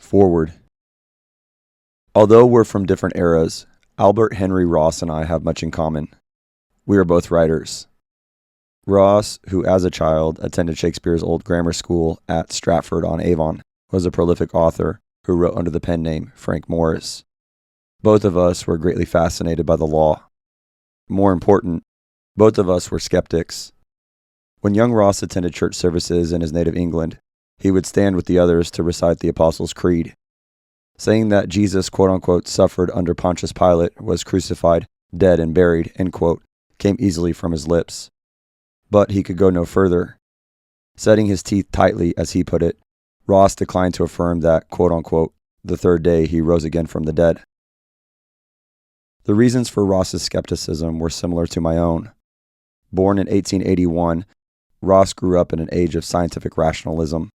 Foreword. Although we're from different eras, Albert Henry Ross and I have much in common. We are both writers. Ross, who as a child attended Shakespeare's old grammar school at Stratford-on-Avon, was a prolific author who wrote under the pen name Frank Morris. Both of us were greatly fascinated by the law. More important, both of us were skeptics. When young Ross attended church services in his native England, he would stand with the others to recite the Apostles' Creed. Saying that Jesus, quote-unquote, suffered under Pontius Pilate, was crucified, dead, and buried, end quote, came easily from his lips. But he could go no further. Setting his teeth tightly, as he put it, Ross declined to affirm that, quote-unquote, the third day he rose again from the dead. The reasons for Ross's skepticism were similar to my own. Born in 1881, Ross grew up in an age of scientific rationalism.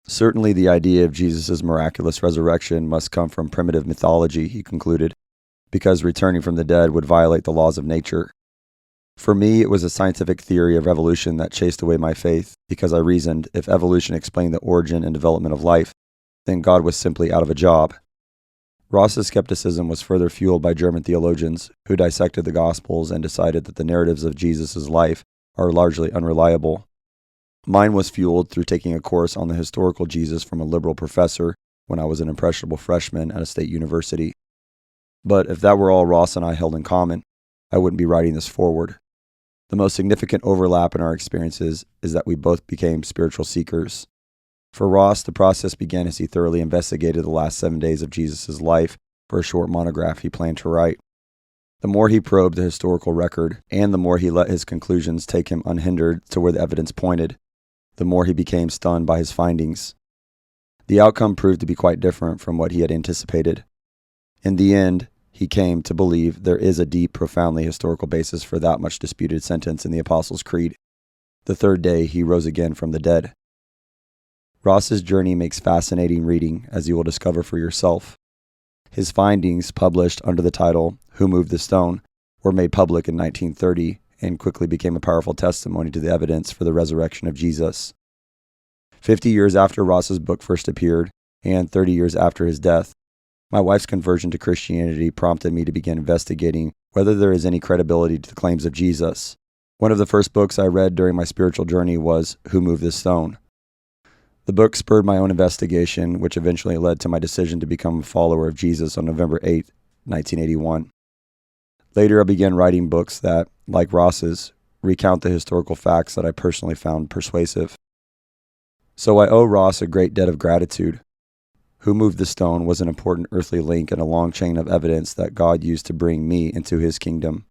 Certainly the idea of Jesus' miraculous resurrection must come from primitive mythology, he concluded, because returning from the dead would violate the laws of nature. For me, it was a scientific theory of evolution that chased away my faith, because I reasoned if evolution explained the origin and development of life, then God was simply out of a job. Ross's skepticism was further fueled by German theologians who dissected the Gospels and decided that the narratives of Jesus' life are largely unreliable. Mine was fueled through taking a course on the historical Jesus from a liberal professor when I was an impressionable freshman at a state university. But if that were all Ross and I held in common, I wouldn't be writing this foreword. The most significant overlap in our experiences is that we both became spiritual seekers. For Ross, the process began as he thoroughly investigated the last 7 days of Jesus' life for a short monograph he planned to write. The more he probed the historical record, and the more he let his conclusions take him unhindered to where the evidence pointed, the more he became stunned by his findings. The outcome proved to be quite different from what he had anticipated. In the end, he came to believe there is a deep, profoundly historical basis for that much disputed sentence in the Apostles' Creed. The third day he rose again from the dead. Ross's journey makes fascinating reading, as you will discover for yourself. His findings, published under the title, Who Moved the Stone, were made public in 1930 and quickly became a powerful testimony to the evidence for the resurrection of Jesus. 50 years after Ross's book first appeared, and 30 years after his death, my wife's conversion to Christianity prompted me to begin investigating whether there is any credibility to the claims of Jesus. One of the first books I read during my spiritual journey was Who Moved the Stone. The book spurred my own investigation, which eventually led to my decision to become a follower of Jesus on November 8, 1981. Later, I began writing books that, like Ross's, recount the historical facts that I personally found persuasive. So I owe Ross a great debt of gratitude. Who Moved the Stone was an important earthly link in a long chain of evidence that God used to bring me into his kingdom.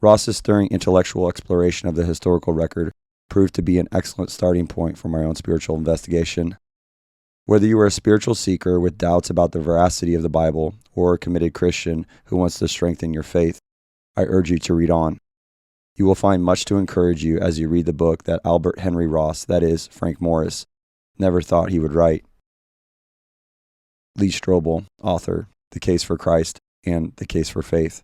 Ross's stirring intellectual exploration of the historical record proved to be an excellent starting point for my own spiritual investigation. Whether you are a spiritual seeker with doubts about the veracity of the Bible or a committed Christian who wants to strengthen your faith, I urge you to read on. You will find much to encourage you as you read the book that Albert Henry Ross, that is, Frank Morris, never thought he would write. Lee Strobel, author, The Case for Christ and The Case for Faith.